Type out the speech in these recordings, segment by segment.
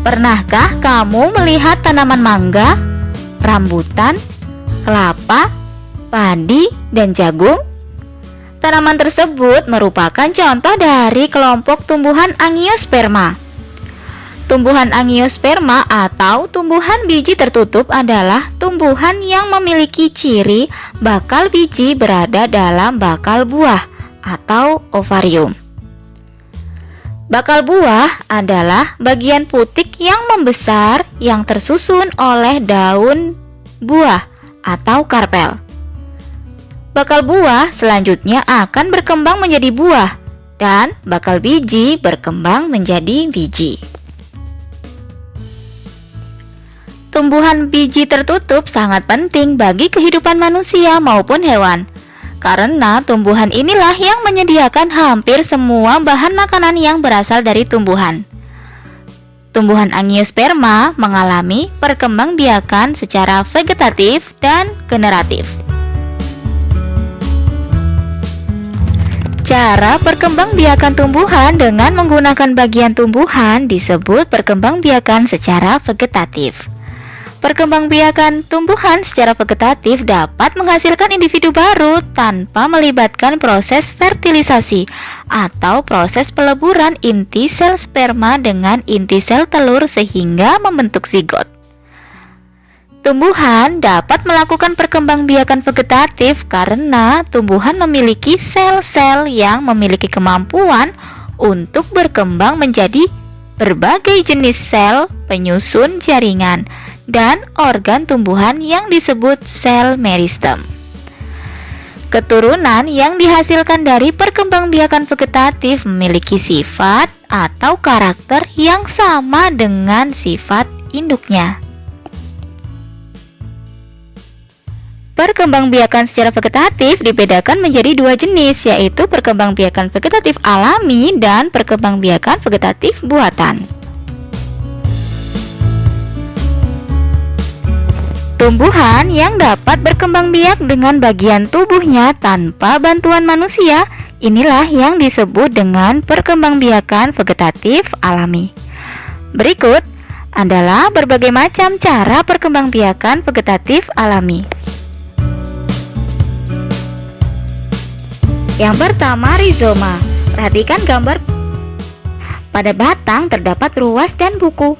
Pernahkah kamu melihat tanaman mangga, rambutan, kelapa, padi, dan jagung? Tanaman tersebut merupakan contoh dari kelompok tumbuhan Angiosperma. Tumbuhan Angiosperma atau tumbuhan biji tertutup adalah tumbuhan yang memiliki ciri bakal biji berada dalam bakal buah atau ovarium. Bakal buah adalah bagian putik yang membesar yang tersusun oleh daun buah atau karpel. Bakal buah selanjutnya akan berkembang menjadi buah dan bakal biji berkembang menjadi biji. Tumbuhan biji tertutup sangat penting bagi kehidupan manusia maupun hewan. Karena tumbuhan inilah yang menyediakan hampir semua bahan makanan yang berasal dari tumbuhan. Tumbuhan Angiosperma mengalami perkembangbiakan secara vegetatif dan generatif. Cara perkembangbiakan tumbuhan dengan menggunakan bagian tumbuhan disebut perkembangbiakan secara vegetatif. Perkembangbiakan tumbuhan secara vegetatif dapat menghasilkan individu baru tanpa melibatkan proses fertilisasi atau proses peleburan inti sel sperma dengan inti sel telur sehingga membentuk zigot. Tumbuhan dapat melakukan perkembangbiakan vegetatif karena tumbuhan memiliki sel-sel yang memiliki kemampuan untuk berkembang menjadi berbagai jenis sel penyusun jaringan dan organ tumbuhan yang disebut sel meristem. Keturunan yang dihasilkan dari perkembangbiakan vegetatif memiliki sifat atau karakter yang sama dengan sifat induknya. Perkembangbiakan secara vegetatif dibedakan menjadi dua jenis, yaitu perkembangbiakan vegetatif alami dan perkembangbiakan vegetatif buatan. Tumbuhan yang dapat berkembang biak dengan bagian tubuhnya tanpa bantuan manusia, inilah yang disebut dengan perkembangbiakan vegetatif alami. Berikut adalah berbagai macam cara perkembangbiakan vegetatif alami. Yang pertama, rizoma. Perhatikan gambar. Pada batang terdapat ruas dan buku.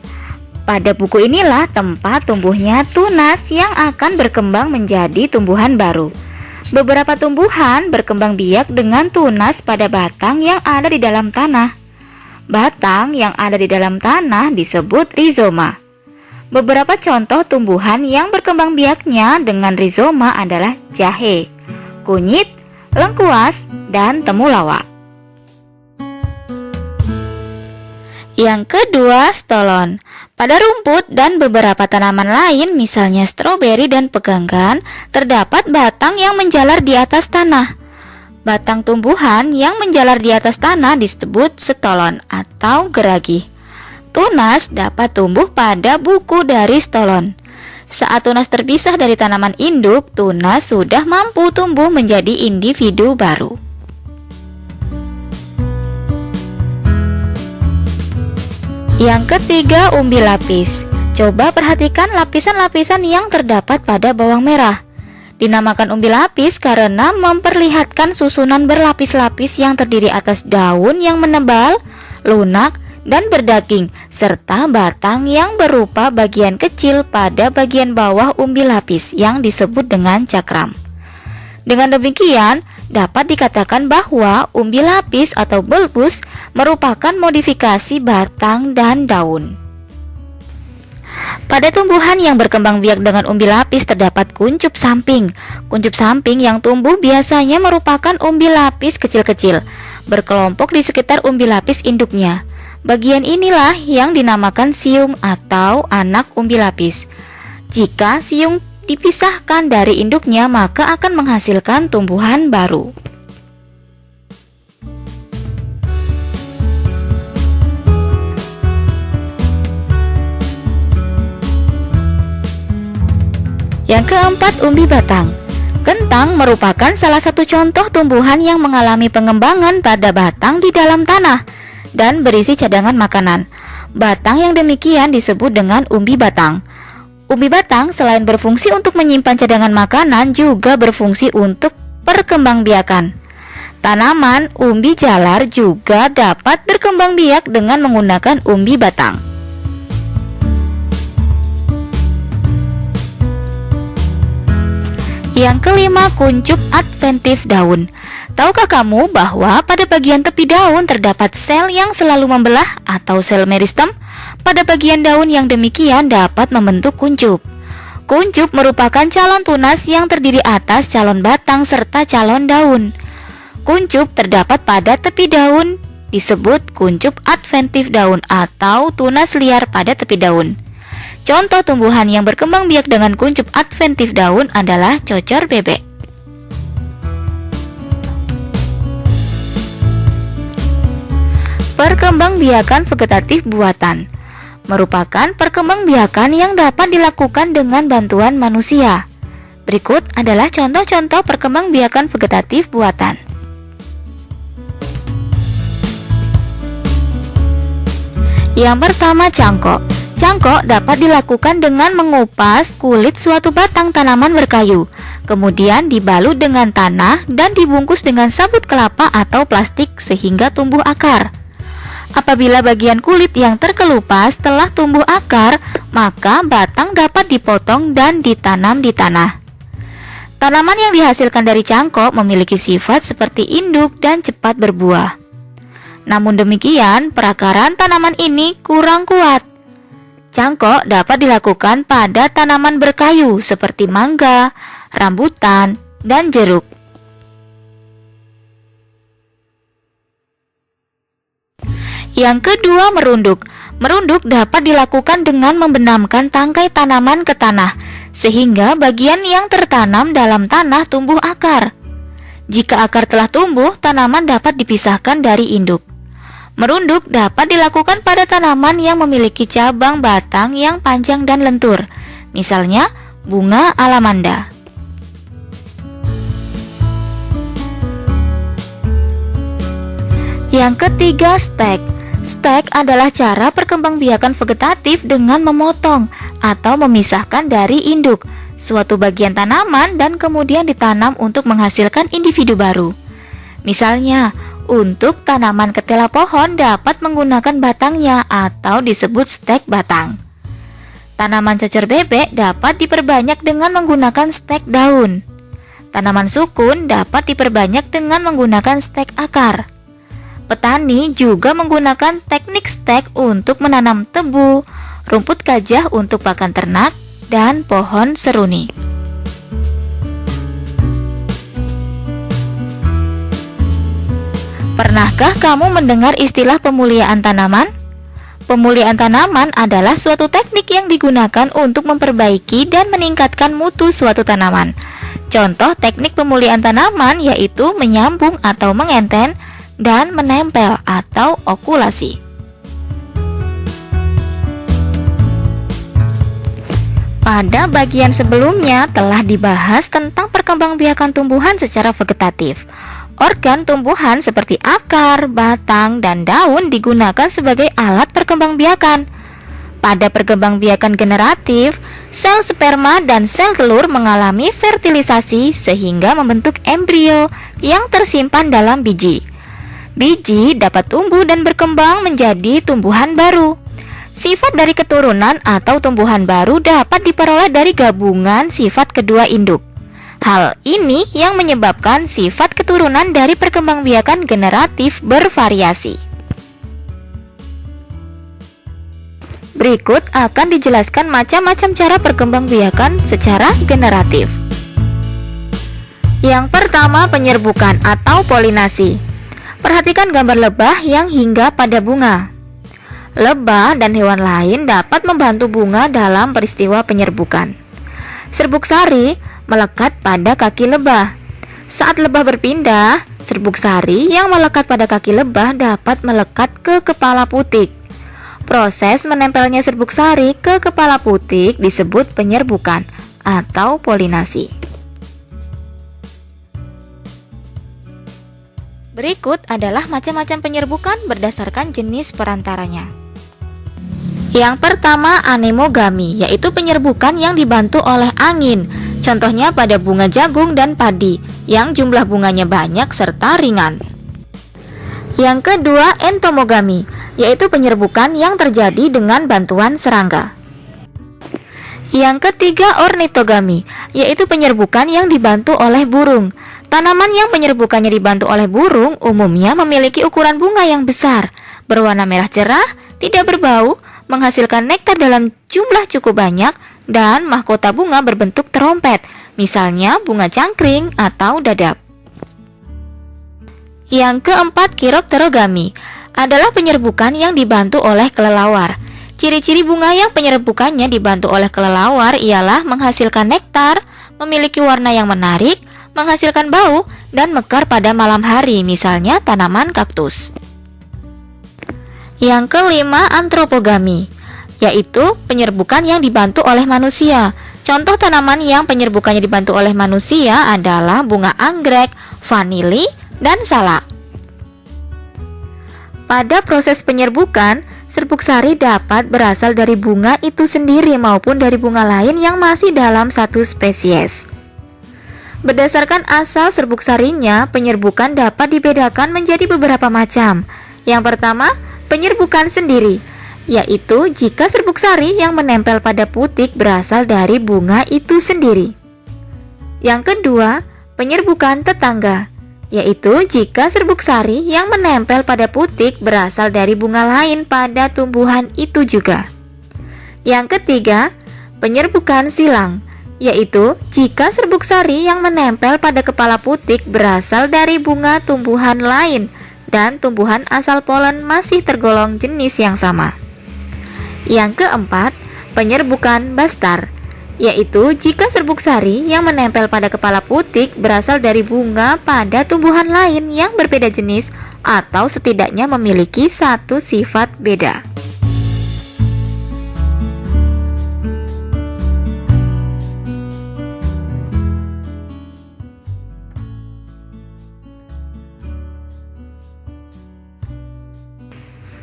Pada buku inilah tempat tumbuhnya tunas yang akan berkembang menjadi tumbuhan baru. Beberapa tumbuhan berkembang biak dengan tunas pada batang yang ada di dalam tanah. Batang yang ada di dalam tanah disebut rizoma. Beberapa contoh tumbuhan yang berkembang biaknya dengan rizoma adalah jahe, kunyit, lengkuas, dan temulawak. Yang kedua, stolon. Pada rumput dan beberapa tanaman lain, misalnya stroberi dan peganggan, terdapat batang yang menjalar di atas tanah. Batang tumbuhan yang menjalar di atas tanah disebut stolon atau geragi. Tunas dapat tumbuh pada buku dari stolon. Saat tunas terpisah dari tanaman induk, tunas sudah mampu tumbuh menjadi individu baru. Yang ketiga, umbi lapis. Coba perhatikan lapisan-lapisan yang terdapat pada bawang merah. Dinamakan umbi lapis karena memperlihatkan susunan berlapis-lapis yang terdiri atas daun yang menebal, lunak, dan berdaging, serta batang yang berupa bagian kecil pada bagian bawah umbi lapis yang disebut dengan cakram. Dengan demikian, dapat dikatakan bahwa umbi lapis atau bulbus merupakan modifikasi batang dan daun. Pada tumbuhan yang berkembang biak dengan umbi lapis terdapat kuncup samping. Kuncup samping yang tumbuh biasanya merupakan umbi lapis kecil-kecil, berkelompok di sekitar umbi lapis induknya. Bagian inilah yang dinamakan siung atau anak umbi lapis. Jika siung dipisahkan dari induknya, maka akan menghasilkan tumbuhan baru. Yang keempat, umbi batang. Kentang merupakan salah satu contoh tumbuhan yang mengalami pengembangan pada batang di dalam tanah dan berisi cadangan makanan. Batang yang demikian disebut dengan umbi batang. Umbi batang selain berfungsi untuk menyimpan cadangan makanan juga berfungsi untuk perkembangbiakan. Tanaman umbi jalar juga dapat berkembang biak dengan menggunakan umbi batang. Yang kelima, kuncup adventif daun. Tahukah kamu bahwa pada bagian tepi daun terdapat sel yang selalu membelah atau sel meristem? Pada bagian daun yang demikian dapat membentuk kuncup. Kuncup merupakan calon tunas yang terdiri atas calon batang serta calon daun. Kuncup terdapat pada tepi daun, disebut kuncup adventif daun atau tunas liar pada tepi daun. Contoh tumbuhan yang berkembang biak dengan kuncup adventif daun adalah cocor bebek. Perkembangbiakan vegetatif buatan merupakan perkembangbiakan yang dapat dilakukan dengan bantuan manusia. Berikut adalah contoh-contoh perkembangbiakan vegetatif buatan. Yang pertama, cangkok. Cangkok dapat dilakukan dengan mengupas kulit suatu batang tanaman berkayu, kemudian dibalut dengan tanah dan dibungkus dengan sabut kelapa atau plastik sehingga tumbuh akar. Apabila bagian kulit yang terkelupas telah tumbuh akar, maka batang dapat dipotong dan ditanam di tanah. Tanaman yang dihasilkan dari cangkok memiliki sifat seperti induk dan cepat berbuah. Namun demikian, perakaran tanaman ini kurang kuat. Cangkok dapat dilakukan pada tanaman berkayu seperti mangga, rambutan, dan jeruk. Yang kedua, merunduk. Merunduk dapat dilakukan dengan membenamkan tangkai tanaman ke tanah, sehingga bagian yang tertanam dalam tanah tumbuh akar. Jika akar telah tumbuh, tanaman dapat dipisahkan dari induk. Merunduk dapat dilakukan pada tanaman yang memiliki cabang batang yang panjang dan lentur, misalnya bunga alamanda. Yang ketiga, stek. Stek adalah cara perkembangbiakan vegetatif dengan memotong atau memisahkan dari induk suatu bagian tanaman dan kemudian ditanam untuk menghasilkan individu baru. Misalnya, untuk tanaman ketela pohon dapat menggunakan batangnya atau disebut stek batang. Tanaman cocor bebek dapat diperbanyak dengan menggunakan stek daun. Tanaman sukun dapat diperbanyak dengan menggunakan stek akar. Petani juga menggunakan teknik stek untuk menanam tebu, rumput gajah untuk pakan ternak, dan pohon seruni. Pernahkah kamu mendengar istilah pemuliaan tanaman? Pemuliaan tanaman adalah suatu teknik yang digunakan untuk memperbaiki dan meningkatkan mutu suatu tanaman. Contoh teknik pemuliaan tanaman yaitu menyambung atau mengenten dan menempel atau okulasi. Pada bagian sebelumnya telah dibahas tentang perkembangbiakan tumbuhan secara vegetatif. Organ tumbuhan seperti akar, batang, dan daun digunakan sebagai alat perkembangbiakan. Pada perkembangbiakan generatif, sel sperma dan sel telur mengalami fertilisasi sehingga membentuk embrio yang tersimpan dalam biji. Biji dapat tumbuh dan berkembang menjadi tumbuhan baru. Sifat dari keturunan atau tumbuhan baru dapat diperoleh dari gabungan sifat kedua induk. Hal ini yang menyebabkan sifat keturunan dari perkembangbiakan generatif bervariasi. Berikut akan dijelaskan macam-macam cara perkembangbiakan secara generatif. Yang pertama, penyerbukan atau polinasi. Perhatikan gambar lebah yang hinggap pada bunga. Lebah dan hewan lain dapat membantu bunga dalam peristiwa penyerbukan. Serbuk sari melekat pada kaki lebah. Saat lebah berpindah, serbuk sari yang melekat pada kaki lebah dapat melekat ke kepala putik. Proses menempelnya serbuk sari ke kepala putik disebut penyerbukan atau polinasi. Berikut adalah macam-macam penyerbukan berdasarkan jenis perantaranya. Yang pertama, anemogami, yaitu penyerbukan yang dibantu oleh angin. Contohnya pada bunga jagung dan padi, yang jumlah bunganya banyak serta ringan. Yang kedua, entomogami, yaitu penyerbukan yang terjadi dengan bantuan serangga. Yang ketiga, ornitogami, yaitu penyerbukan yang dibantu oleh burung. Tanaman yang penyerbukannya dibantu oleh burung umumnya memiliki ukuran bunga yang besar, berwarna merah cerah, tidak berbau, menghasilkan nektar dalam jumlah cukup banyak, dan mahkota bunga berbentuk terompet, misalnya bunga cangkring atau dadap. Yang keempat, kiropterogami, adalah penyerbukan yang dibantu oleh kelelawar. Ciri-ciri bunga yang penyerbukannya dibantu oleh kelelawar ialah menghasilkan nektar, memiliki warna yang menarik, menghasilkan bau, dan mekar pada malam hari, misalnya tanaman kaktus. Yang kelima, antropogami, yaitu penyerbukan yang dibantu oleh manusia. Contoh tanaman yang penyerbukannya dibantu oleh manusia adalah bunga anggrek, vanili, dan salak. Pada proses penyerbukan, serbuk sari dapat berasal dari bunga itu sendiri maupun dari bunga lain yang masih dalam satu spesies. Berdasarkan asal serbuk sarinya, penyerbukan dapat dibedakan menjadi beberapa macam. Yang pertama, penyerbukan sendiri, yaitu jika serbuk sari yang menempel pada putik berasal dari bunga itu sendiri. Yang kedua, penyerbukan tetangga, yaitu jika serbuk sari yang menempel pada putik berasal dari bunga lain pada tumbuhan itu juga. Yang ketiga, penyerbukan silang, yaitu jika serbuk sari yang menempel pada kepala putik berasal dari bunga tumbuhan lain dan tumbuhan asal polen masih tergolong jenis yang sama. Yang keempat, penyerbukan bastar, yaitu jika serbuk sari yang menempel pada kepala putik berasal dari bunga pada tumbuhan lain yang berbeda jenis atau setidaknya memiliki satu sifat beda.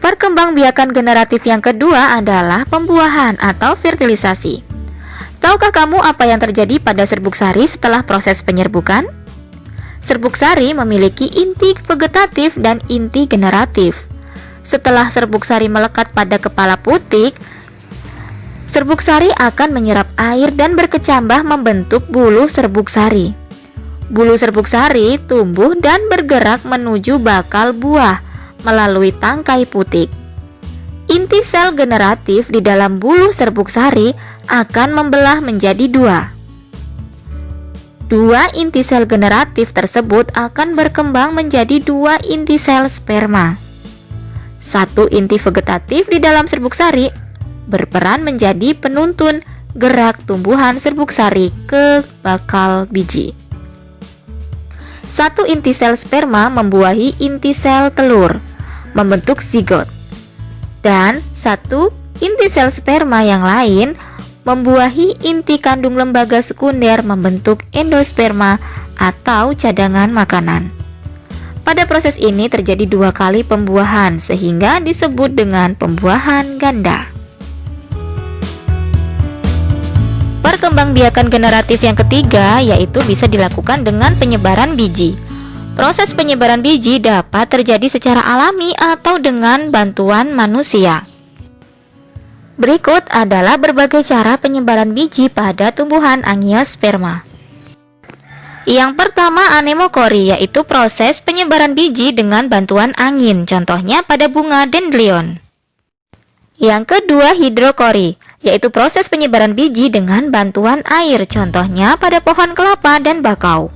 Perkembangbiakan generatif yang kedua adalah pembuahan atau fertilisasi. Tahukah kamu apa yang terjadi pada serbuk sari setelah proses penyerbukan? Serbuk sari memiliki inti vegetatif dan inti generatif. Setelah serbuk sari melekat pada kepala putik, serbuk sari akan menyerap air dan berkecambah membentuk bulu serbuk sari. Bulu serbuk sari tumbuh dan bergerak menuju bakal buah melalui tangkai putik. Inti sel generatif di dalam bulu serbuk sari akan membelah menjadi dua. Dua inti sel generatif tersebut akan berkembang menjadi dua inti sel sperma. Satu inti vegetatif di dalam serbuk sari berperan menjadi penuntun gerak tumbuhan serbuk sari ke bakal biji. Satu inti sel sperma membuahi inti sel telur, membentuk zigot. Dan satu inti sel sperma yang lain membuahi inti kandung lembaga sekunder membentuk endosperma atau cadangan makanan. Pada proses ini terjadi dua kali pembuahan sehingga disebut dengan pembuahan ganda. Perkembangbiakan generatif yang ketiga yaitu bisa dilakukan dengan penyebaran biji. Proses penyebaran biji dapat terjadi secara alami atau dengan bantuan manusia. Berikut adalah berbagai cara penyebaran biji pada tumbuhan angiosperma. Yang pertama, anemokori, yaitu proses penyebaran biji dengan bantuan angin, contohnya pada bunga dendlion. Yang kedua, hidrokori, yaitu proses penyebaran biji dengan bantuan air, contohnya pada pohon kelapa dan bakau.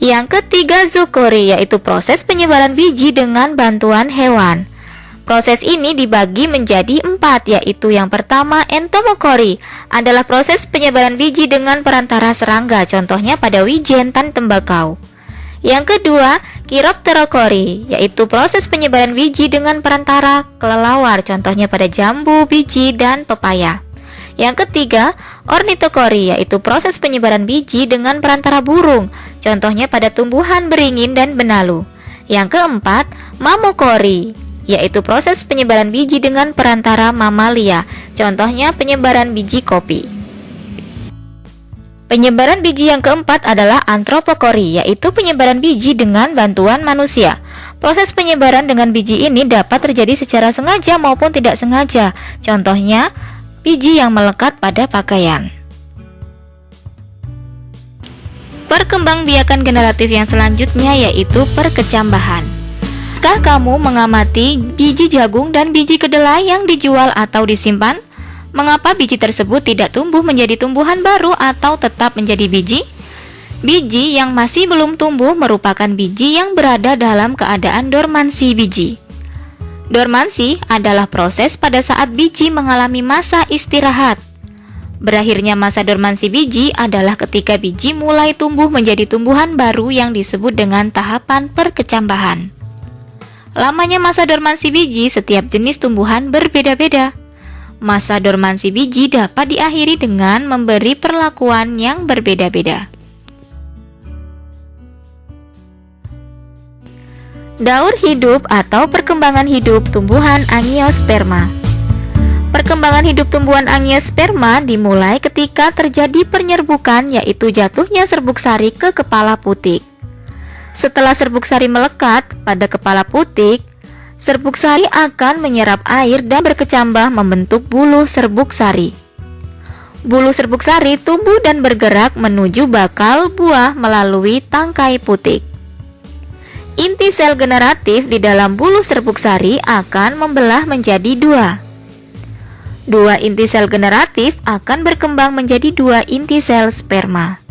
Yang ketiga, zookori, yaitu proses penyebaran biji dengan bantuan hewan. Proses ini dibagi menjadi 4, yaitu yang pertama, entomokori, adalah proses penyebaran biji dengan perantara serangga, contohnya pada wijen dan tembakau. Yang kedua, kiropterokori, yaitu proses penyebaran biji dengan perantara kelelawar, contohnya pada jambu, biji, dan pepaya. Yang ketiga, ornitokori, yaitu proses penyebaran biji dengan perantara burung, contohnya pada tumbuhan beringin dan benalu. Yang keempat, mamokori, yaitu proses penyebaran biji dengan perantara mamalia, contohnya penyebaran biji kopi. Penyebaran biji yang keempat adalah antropokori, yaitu penyebaran biji dengan bantuan manusia. Proses penyebaran dengan biji ini dapat terjadi secara sengaja maupun tidak sengaja, contohnya biji yang melekat pada pakaian. Perkembangbiakan generatif yang selanjutnya yaitu perkecambahan. Jika kamu mengamati biji jagung dan biji kedelai yang dijual atau disimpan, mengapa biji tersebut tidak tumbuh menjadi tumbuhan baru atau tetap menjadi biji? Biji yang masih belum tumbuh merupakan biji yang berada dalam keadaan dormansi biji. Dormansi adalah proses pada saat biji mengalami masa istirahat. Berakhirnya masa dormansi biji adalah ketika biji mulai tumbuh menjadi tumbuhan baru yang disebut dengan tahapan perkecambahan. Lamanya masa dormansi biji setiap jenis tumbuhan berbeda-beda. Masa dormansi biji dapat diakhiri dengan memberi perlakuan yang berbeda-beda. Daur hidup atau perkembangan hidup tumbuhan angiosperma. Perkembangan hidup tumbuhan angiosperma dimulai ketika terjadi penyerbukan, yaitu jatuhnya serbuk sari ke kepala putik. Setelah serbuk sari melekat pada kepala putik, serbuk sari akan menyerap air dan berkecambah membentuk bulu serbuk sari. Bulu serbuk sari tumbuh dan bergerak menuju bakal buah melalui tangkai putik. Inti sel generatif di dalam bulu serbuk sari akan membelah menjadi dua. Dua inti sel generatif akan berkembang menjadi dua inti sel sperma.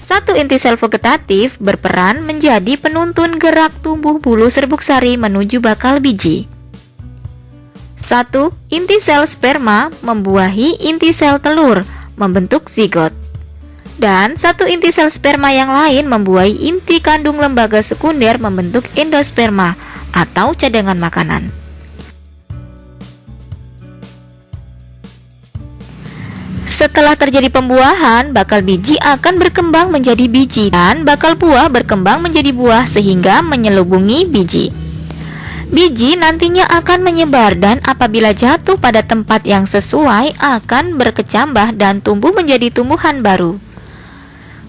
Satu inti sel vegetatif berperan menjadi penuntun gerak tumbuh bulu serbuk sari menuju bakal biji. Satu inti sel sperma membuahi inti sel telur, membentuk zigot. Dan satu inti sel sperma yang lain membuahi inti kandung lembaga sekunder, membentuk endosperma atau cadangan makanan. Setelah terjadi pembuahan, bakal biji akan berkembang menjadi biji dan bakal buah berkembang menjadi buah sehingga menyelubungi biji. Biji nantinya akan menyebar dan apabila jatuh pada tempat yang sesuai akan berkecambah dan tumbuh menjadi tumbuhan baru.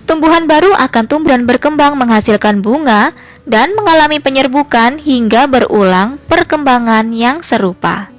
Tumbuhan baru akan tumbuh dan berkembang menghasilkan bunga dan mengalami penyerbukan hingga berulang perkembangan yang serupa.